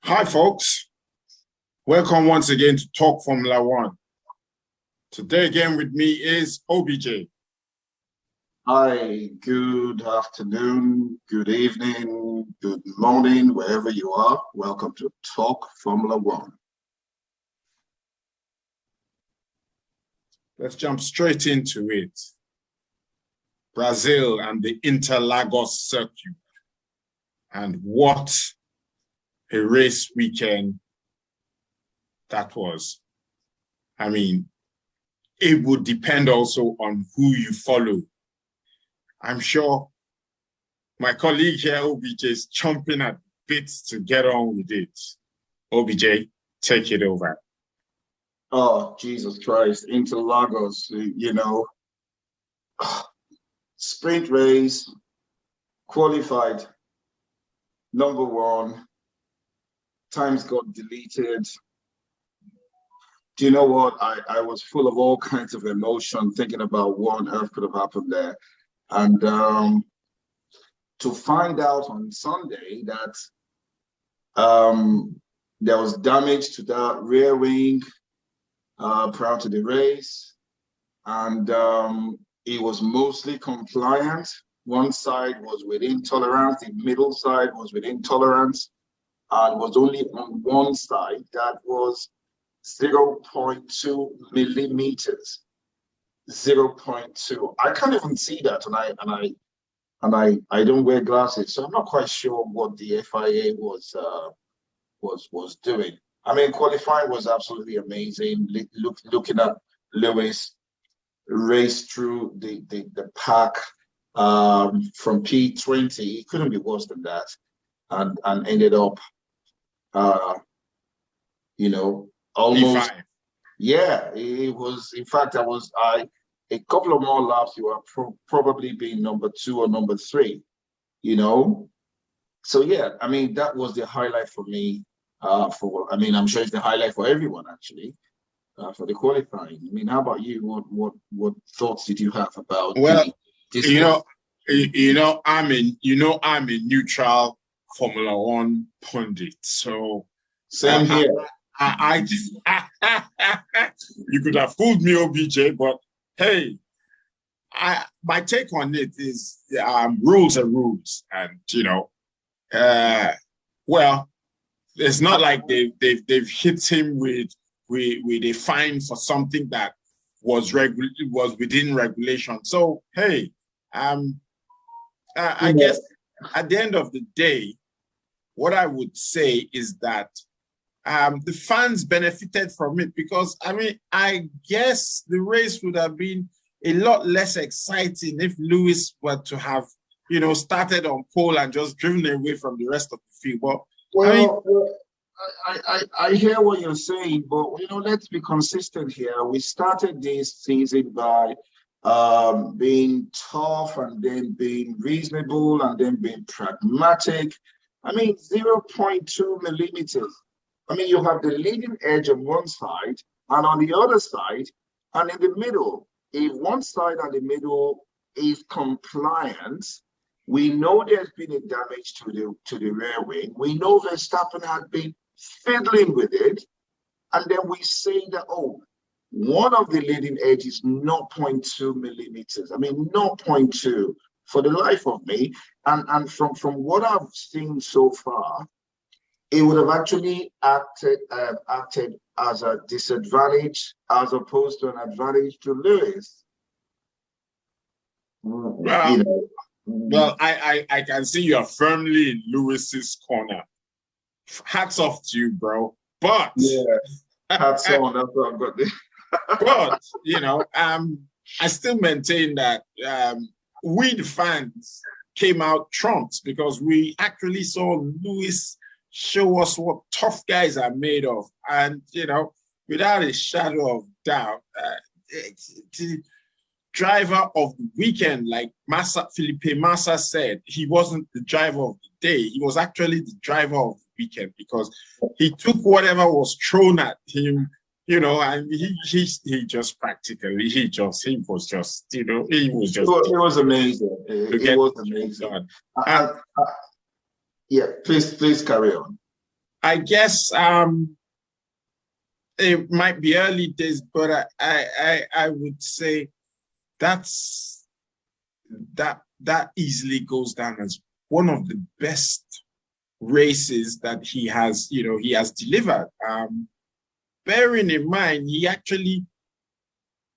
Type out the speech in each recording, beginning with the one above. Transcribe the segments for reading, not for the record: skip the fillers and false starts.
Hi, folks. Welcome once again to Talk Formula One. Today again with me is OBJ. Hi, good afternoon, good evening, good morning, wherever you are. Welcome to Talk Formula One. Let's jump straight into it. Brazil and the Interlagos circuit. And what a race weekend that was. I mean, it would depend also on who you follow. I'm sure my colleague here, OBJ, is chomping at bits to get on with it. OBJ, take it over. Oh, Jesus Christ, Interlagos, sprint race, qualified, number one, times got deleted. Do you know what? I was full of all kinds of emotion thinking about what on earth could have happened there. And to find out on Sunday that there was damage to that rear wing prior to the race, and it was mostly compliant. One side was within tolerance, the middle side was within tolerance, and was only on one side that was 0.2 millimeters. 0.2. I can't even see that, and I don't wear glasses, so I'm not quite sure what the FIA was doing. I mean, qualifying was absolutely amazing. Looking at Lewis race through the pack from P20, it couldn't be worse than that, and ended up, almost. P5. Yeah, it was. In fact, a couple of more laps, you are probably being number 2 or number 3, So yeah, I mean, that was the highlight for me. I'm sure it's the highlight for everyone actually, for the qualifying. I mean, how about you? What thoughts did you have about? Well, I'm a neutral Formula One pundit, so same here. You could have fooled me, OBJ, but hey, my take on it is rules are rules, and well, it's not like they've hit him with a fine for something that was within regulation. So hey, I guess at the end of the day, what I would say is that the fans benefited from it, because I guess the race would have been a lot less exciting if Lewis were to have, started on pole and just driven away from the rest of the field. But I hear what you're saying, but let's be consistent here. We started this season by being tough, and then being reasonable, and then being pragmatic. 0.2 millimeters. You have the leading edge on one side, and on the other side, and in the middle. If one side and the middle is compliant, we know there's been a damage to the rear wing. We know Verstappen had been fiddling with it, and then we say that one of the leading edge is 0.2 millimeters. 0.2 for the life of me, and from what I've seen so far, it would have actually acted as a disadvantage as opposed to an advantage to Lewis. Well, I can see you are firmly in Lewis's corner. Hats off to you, bro. But yeah, hats on. That's what I've got there. But I still maintain that we the fans came out trumped, because we actually saw Lewis show us what tough guys are made of, and without a shadow of doubt, the driver of the weekend, like Felipe Massa said, he wasn't the driver of the day. He was actually the driver of the weekend, because he took whatever was thrown at him, and he was amazing. It was amazing. Yeah, please carry on. I guess it might be early days, but I would say that's that easily goes down as one of the best races that he has delivered. Bearing in mind, he actually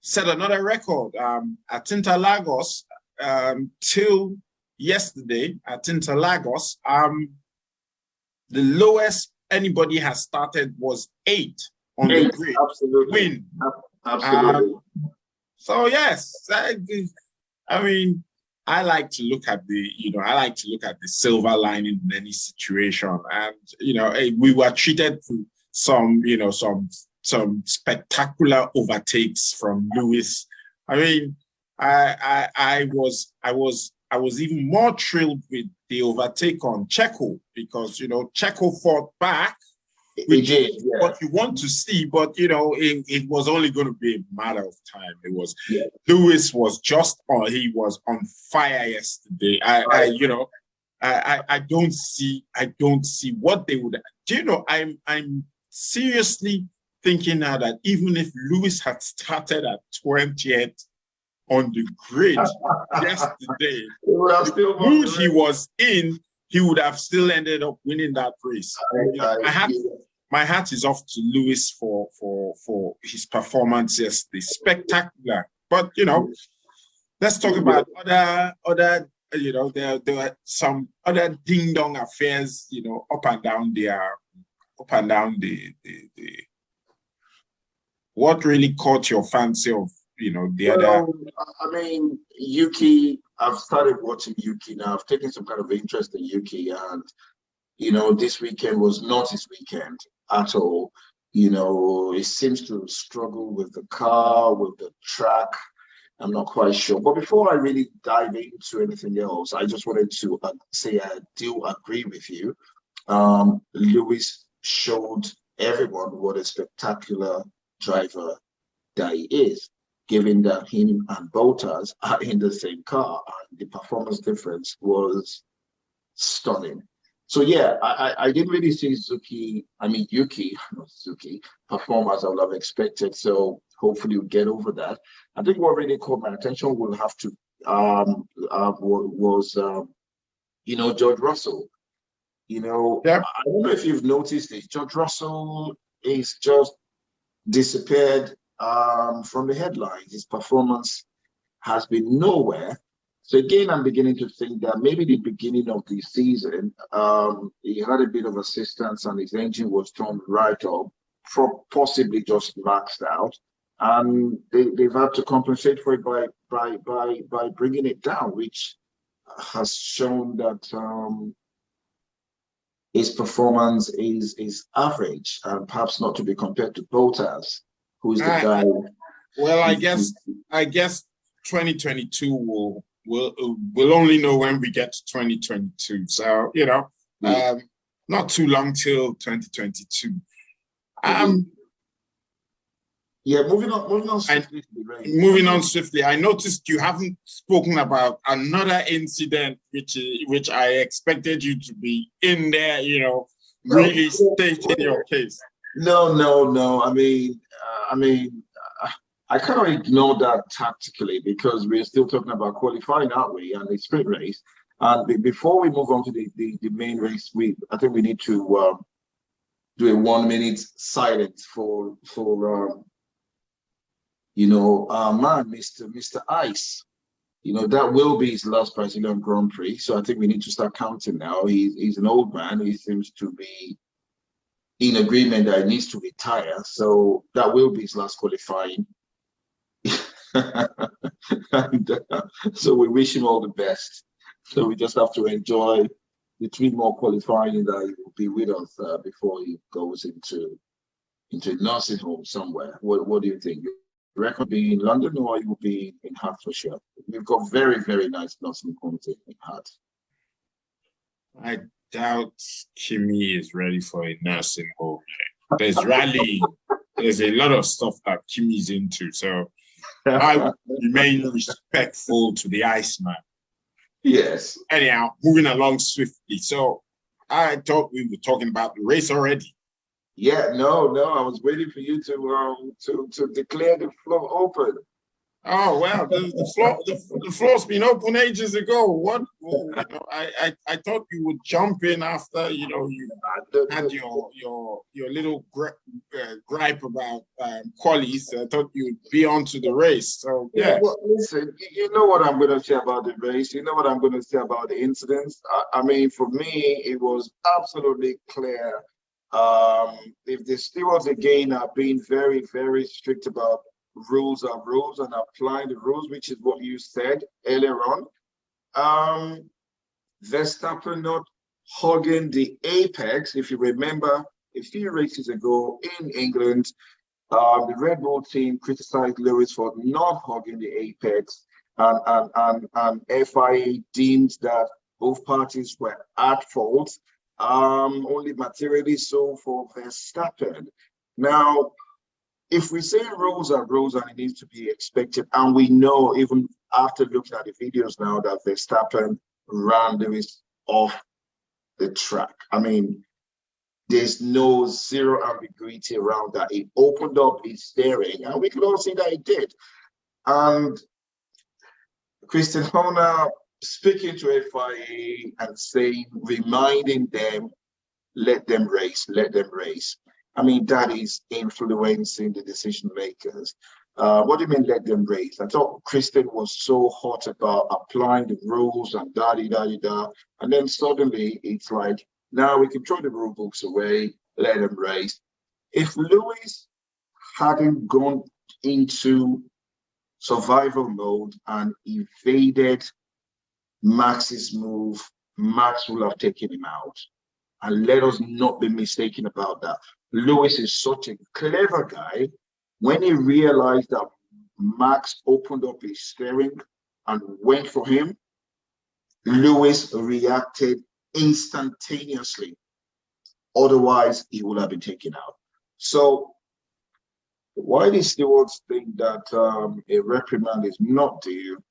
set another record at Interlagos till yesterday at Interlagos. The lowest anybody has started was 8 on the grid. Absolutely. Win. Absolutely. So yes, I mean, I like to look at the silver lining in any situation, and we were treated to some spectacular overtakes from Lewis. I mean, I was even more thrilled with the overtake on Checo because Checo fought back, which is what you want to see, but it was only going to be a matter of time. It was Lewis was he was on fire yesterday. I don't see what they would. I'm seriously thinking now that even if Lewis had started at 20th on the grid yesterday, the mood he was in, he would have still ended up winning that race. My hat is off to Lewis for his performance yesterday. Spectacular. But let's talk about other there were some other ding dong affairs, up and down the what really caught your fancy of other. I mean, Yuki, I've started watching Yuki now. I've taken some kind of interest in Yuki, and this weekend was not his weekend at all. He seems to struggle with the car, with the track. I'm not quite sure. But before I really dive into anything else, I just wanted to say I do agree with you. Lewis showed everyone what a spectacular driver that he is, given that him and Bottas are in the same car, and the performance difference was stunning. So yeah, I didn't really see Yuki perform as I would have expected. So hopefully we'll get over that. I think what really caught my attention will have to was George Russell. I don't know if you've noticed this. George Russell is just disappeared from the headlines. His performance has been nowhere. So again, I'm beginning to think that maybe the beginning of the season, he had a bit of assistance and his engine was turned right up, possibly just maxed out, and they've had to compensate for it by bringing it down, which has shown that his performance is average and perhaps not to be compared to Bottas, who is the guy. Well, I guess 2022 we'll only know when we get to 2022. So, not too long till 2022. Moving on swiftly. I noticed you haven't spoken about another incident which I expected you to be in there, really stating your case. No. I mean, I kind of ignore that tactically because we're still talking about qualifying, aren't we, and the sprint race. And before we move on to the main race, I think we need to do a 1 minute silence for our man, Mr. Ice. That will be his last Brazilian Grand Prix. So I think we need to start counting now. He's an old man. He seems to be in agreement that he needs to retire. So that will be his last qualifying. So we wish him all the best. So we just have to enjoy the 3 more qualifying that he will be with us before he goes into a nursing home somewhere. What do you think? You reckon be in London or you will be in Hertfordshire? We've got very, very nice nursing homes in Hert. I doubt Kimi is ready for a nursing home. There's rally. There's a lot of stuff that Kimi's into. So I remain respectful to the Iceman. Yes. Anyhow, moving along swiftly. So I thought we were talking about the race already. Yeah, no, I was waiting for you to declare the floor open. Oh well, the floor's been open ages ago. What I thought you would jump in after you had your little gripe about qualies. I thought you'd be on to the race. So yeah. Well, listen, you know what I'm going to say about the race. You know what I'm going to say about the incidents. I mean, for me, it was absolutely clear. If the stewards again are being very, very strict about rules are rules and applying the rules, which is what you said earlier on. Verstappen not hugging the apex. If you remember a few races ago in England, the Red Bull team criticized Lewis for not hugging the apex, and FIA deemed that both parties were at fault, only materially so for Verstappen. Now, if we say rules are rules and it needs to be expected, and we know even after looking at the videos now that Verstappen ran Lewis off the track. I mean, there's no zero ambiguity around that. He opened up his steering, and we could all see that he did. And Christian Horner speaking to FIA and saying, reminding them, let them race, let them race. I mean, that is influencing the decision makers. What do you mean, let them race? I thought Christian was so hot about applying the rules and da-di-da-di-da. And then suddenly it's like, now we can throw the rule books away, let them race. If Lewis hadn't gone into survival mode and evaded Max's move, Max will have taken him out. And let us not be mistaken about that. Lewis is such a clever guy. When he realized that Max opened up his steering and went for him, Lewis reacted instantaneously. Otherwise, he would have been taken out. So why the stewards think that a reprimand is not due,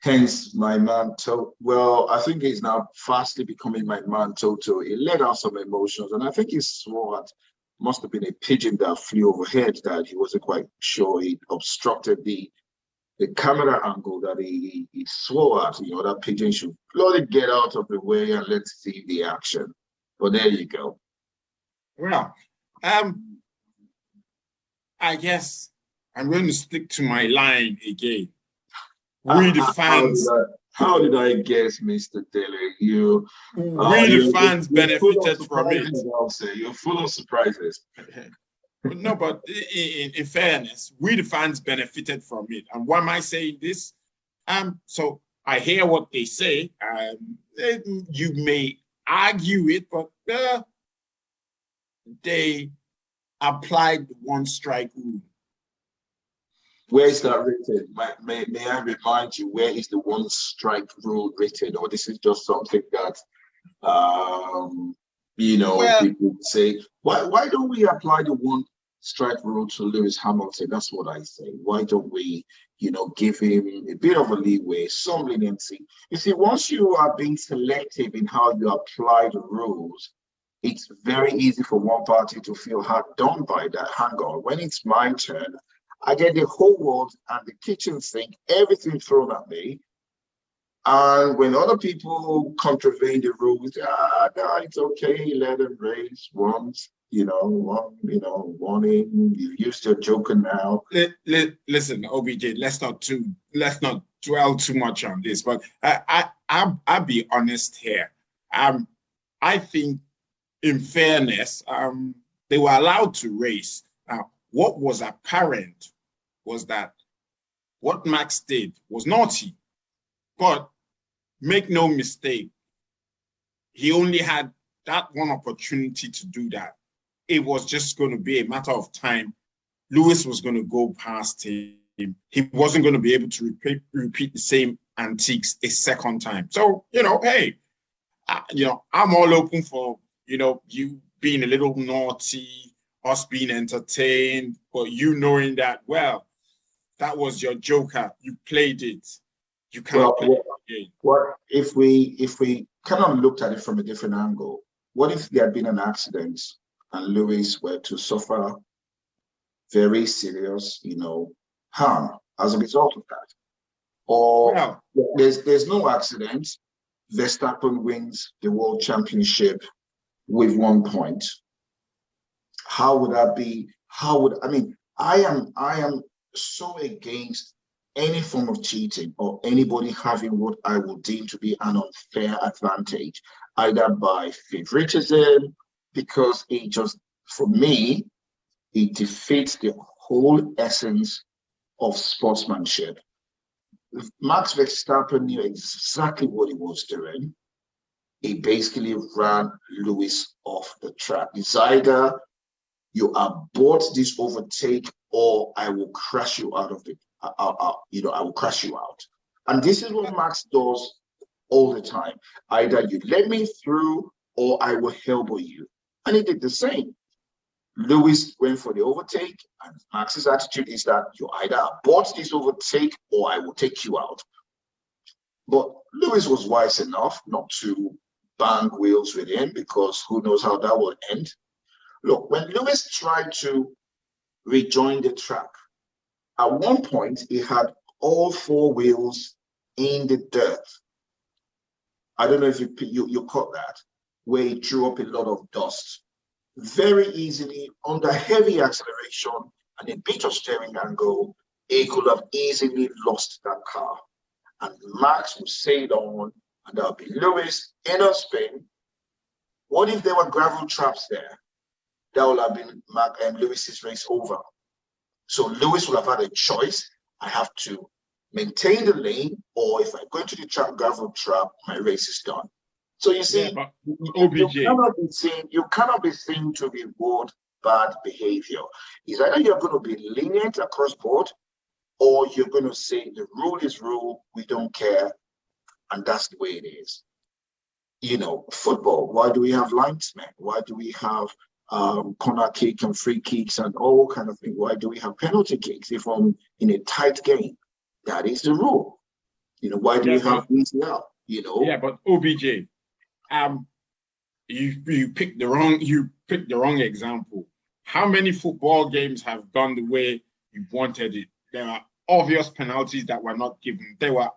hence my man Toto. Well, I think he's now fastly becoming my man Toto. He let out some emotions, and I think he swore at, must have been a pigeon that flew overhead that he wasn't quite sure he obstructed the camera angle that he swore at. You know, that pigeon should bloody get out of the way and let's see the action. But there you go. Well, I guess I'm going to stick to my line again. We the fans. How did I guess, Mr. Dele? We the fans benefited from it. I'll say you're full of surprises. No, but in fairness, we the fans benefited from it. And why am I saying this? So I hear what they say. You may argue it, but they applied the one strike rule. Where is that written? May I remind you, where is the one strike rule written? Or this is just something that, people say, why don't we apply the one strike rule to Lewis Hamilton? That's what I say. Why don't we, give him a bit of a leeway, some leniency? You see, once you are being selective in how you apply the rules, it's very easy for one party to feel hard done by that. Hang on, when it's my turn, I get the whole world and the kitchen sink, everything thrown at me. And when other people contravene the rules, no, it's okay, let them race once, warning, you've used your joker now. Listen, OBJ, let's not dwell too much on this, but I'll be honest here. I think, in fairness, they were allowed to race. Now, what was apparent was that what Max did was naughty. But make no mistake, he only had that one opportunity to do that. It was just going to be a matter of time. Lewis was going to go past him. He wasn't going to be able to repeat the same antics a second time. So, hey, I'm all open for, you being a little naughty, us being entertained, but you knowing that, well, that was your joker. You played it. You can't play it again. Well, if we kind of looked at it from a different angle. What if there had been an accident and Lewis were to suffer very serious, harm as a result of that? Or Well, there's no accident. Verstappen wins the world championship with 1 point. How would that be? I am so against any form of cheating or anybody having what I would deem to be an unfair advantage, either by favoritism, because it just, for me, it defeats the whole essence of sportsmanship. Max Verstappen knew exactly what he was doing. He basically ran Lewis off the track. It's either you abort this overtake or I will crash you out of the, I will crash you out. And this is what Max does all the time. Either you let me through or I will elbow you. And he did the same. Lewis went for the overtake, and Max's attitude is that you either abort this overtake or I will take you out. But Lewis was wise enough not to bang wheels with him, because who knows how that will end. Look, when Lewis tried to rejoin the track, at one point he had all 4 wheels in the dirt. I don't know if you caught that, where he threw up a lot of dust. Very easily, under heavy acceleration and a bit of steering angle, he could have easily lost that car. And Max would sail on, and there would be Lewis in a spin. What if there were gravel traps there? That would have been Lewis's race over. So Lewis would have had a choice. I have to maintain the lane, or if I go into the gravel trap, my race is done. So you see, OBJ. You cannot be seen to reward bad behavior. It's either you're going to be lenient across board, or you're going to say the rule is rule, we don't care, and that's the way it is. Football, why do we have linesmen? Why do we have corner kick and free kicks and all kind of things? Why do we have penalty kicks if I'm in a tight game? That is the rule. Why do we have ECL? Yeah, but OBJ, you picked the wrong example. How many football games have gone the way you wanted it? There are obvious penalties that were not given. There were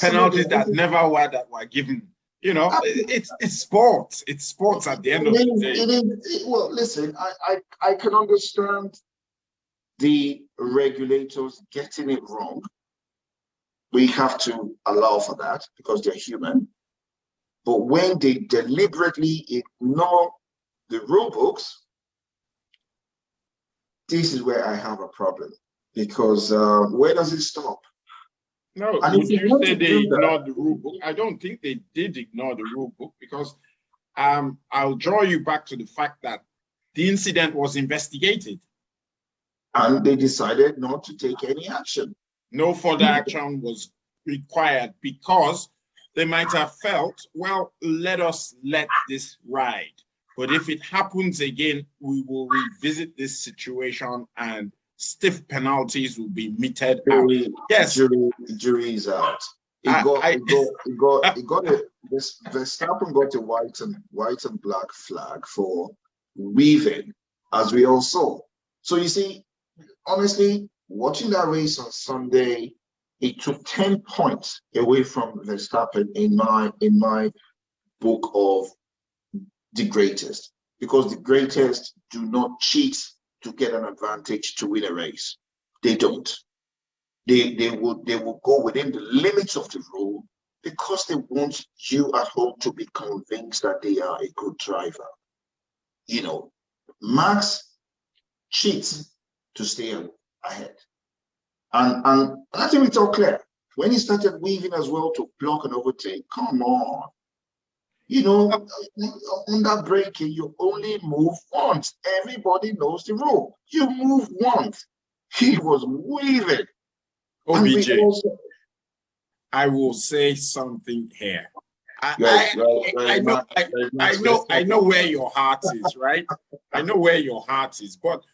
penalties that never were given. It's sports. It's sports at the end of the day. Well, listen, I can understand the regulators getting it wrong. We have to allow for that because they're human. But when they deliberately ignore the rule books, this is where I have a problem. Because where does it stop? No, would you say they ignored the rule book? I don't think they did ignore the rule book, because I'll draw you back to the fact that the incident was investigated. And they decided not to take any action. No further action was required because they might have felt, well, let this ride. But if it happens again, we will revisit this situation and stiff penalties will be meted out. Yes, jury is out. Verstappen got a white and black flag for weaving, as we all saw. So you see, honestly, watching that race on Sunday, it took 10 points away from Verstappen in my book of the greatest, because the greatest do not cheat to get an advantage to win a race. They don't. They will go within the limits of the rule because they want you at home to be convinced that they are a good driver. Max cheats to stay ahead. And I think it's all clear. When he started weaving as well to block and overtake, come on. On that braking, you only move once. Everybody knows the rule. You move once. He was weaving. OBJ, I will say something here. I know where your heart is, right? I know where your heart is, but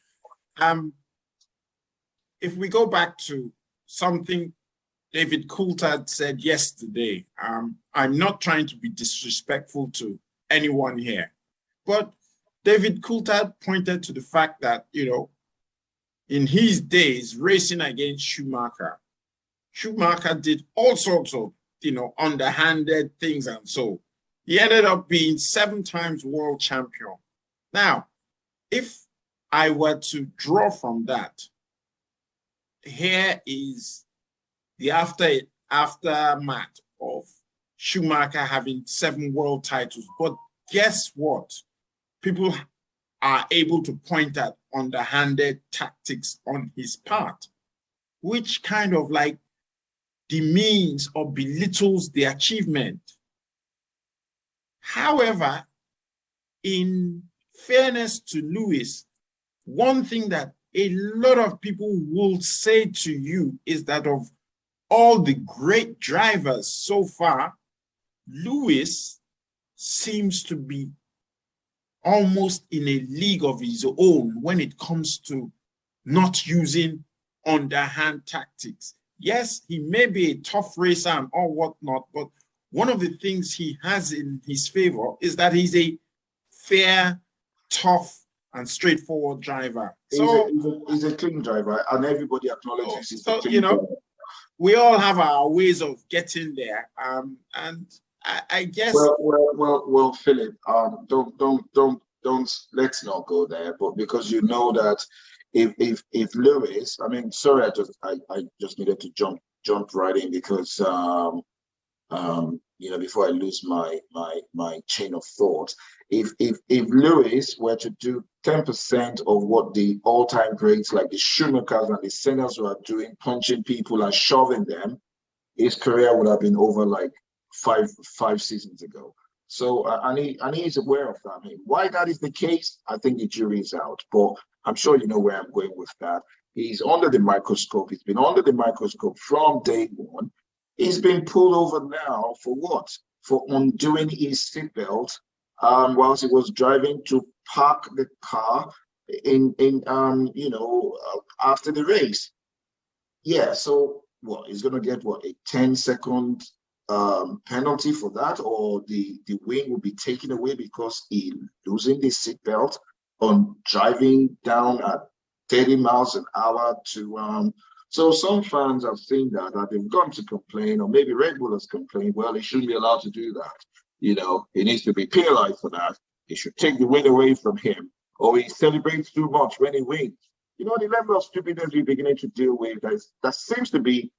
if we go back to something David Coulthard said yesterday, I'm not trying to be disrespectful to anyone here, but David Coulthard pointed to the fact that, in his days racing against Schumacher did all sorts of, underhanded things, and so he ended up being 7 times world champion. Now, if I were to draw from that, here is the aftermath of Schumacher having 7 world titles. But guess what? People are able to point at underhanded tactics on his part, which kind of like demeans or belittles the achievement. However, in fairness to Lewis, one thing that a lot of people will say to you is that of all the great drivers so far, Lewis seems to be almost in a league of his own when it comes to not using underhand tactics. Yes, he may be a tough racer and all whatnot, but one of the things he has in his favor is that he's a fair, tough, and straightforward driver. So he's a clean driver, and everybody acknowledges he's a clean driver. We all have our ways of getting there, and I guess. Well, Philip, don't let's not go there. But because you know that if Lewis, I mean, sorry, I just needed to jump right in because before I lose my chain of thought, if Lewis were to do 10% of what the all-time greats like the Schumachers and the Senners were doing, punching people and shoving them, his career would have been over like five seasons ago. So and he's aware of that. I mean, why that is the case, I think the jury is out. But I'm sure you know where I'm going with that. He's under the microscope. He's been under the microscope from day one. He's been pulled over now for what? For undoing his seatbelt whilst he was driving to park the car after the race. Yeah, so what? He's going to get what, a 10-second penalty for that, or the win will be taken away because he losing the seatbelt on driving down at 30 miles an hour to so some fans have seen that they've gone to complain, or maybe Red Bull has complained, well, he shouldn't be allowed to do that. He needs to be penalized for that. He should take the win away from him, or he celebrates too much when he wins. The level of stupidness we're beginning to deal with that seems to be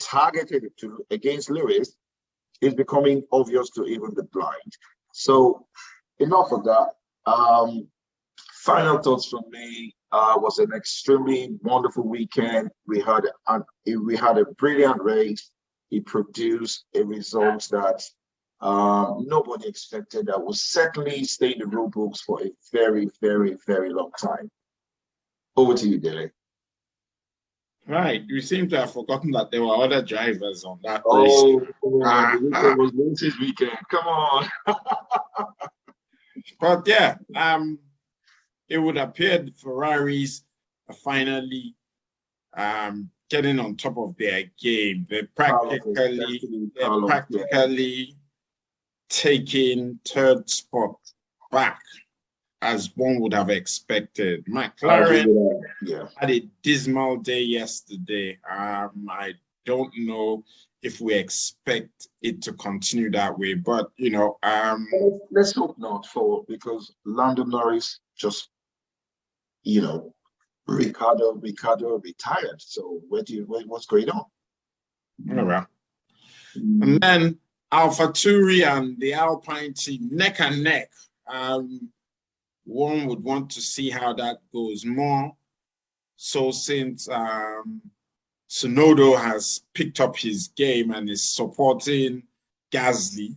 targeted against Lewis is becoming obvious to even the blind. So enough of that. Final thoughts from me. Was an extremely wonderful weekend. We had a brilliant race. He produced a result that nobody expected, that will certainly stay in the rule books for a very, very, very long time. Over to you, Dele. Right. You seem to have forgotten that there were other drivers on that race. Oh, the weekend was Lewis's weekend. Come on. But yeah, it would appear the Ferraris are finally getting on top of their game. They're practically taking third spot back, as one would have expected. McLaren had a dismal day yesterday. I don't know if we expect it to continue that way, but let's hope not, because Lando Norris just Ricardo retired. So what's going on? Oh, well. And then AlphaTauri and the Alpine team neck and neck. One would want to see how that goes more. So since Tsunoda has picked up his game and is supporting Gasly,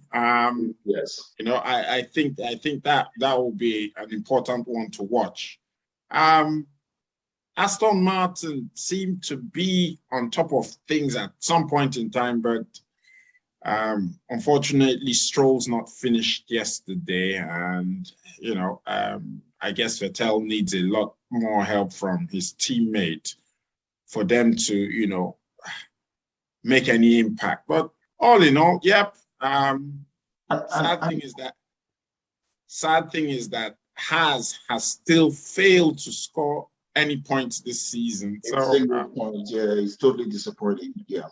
yes, I think that will be an important one to watch. Aston Martin seemed to be on top of things at some point in time, but unfortunately, Stroll's not finished yesterday, and I guess Vettel needs a lot more help from his teammate for them to make any impact. But all in all, yep. Sad thing is that has still failed to score any points this season. So point, yeah, it's totally disappointing. Yeah.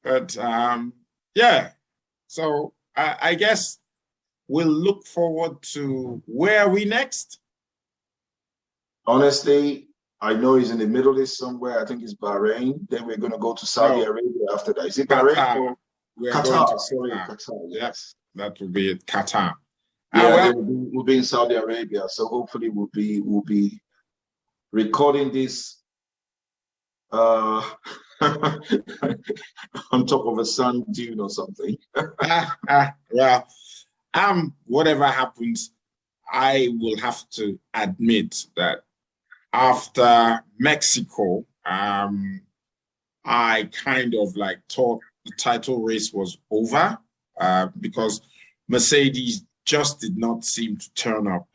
But yeah. So I guess we'll look forward to where are we next? Honestly, I know he's in the Middle East somewhere. I think it's Bahrain. Then we're going to go to Saudi Arabia after that. Is it Bahrain or Qatar? Sorry, Qatar. Yes, that will be it. Qatar. Yeah, we'll be in Saudi Arabia. So hopefully we'll be recording this on top of a sand dune or something. Well, whatever happens, I will have to admit that after Mexico, I kind of like thought the title race was over because Mercedes just did not seem to turn up.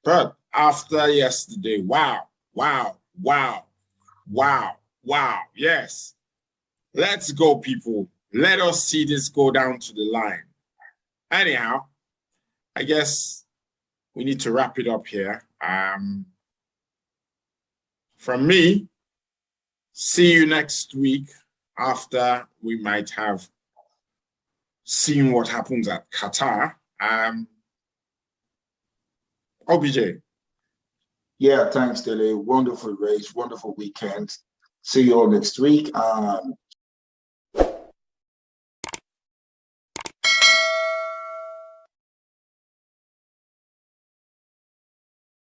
But after yesterday, wow, yes. Let's go, people. Let us see this go down to the line. Anyhow, I guess we need to wrap it up here. From me, see you next week after we might have seen what happens at Qatar. OBJ. Yeah, thanks, Dele. Wonderful race, wonderful weekend. See you all next week.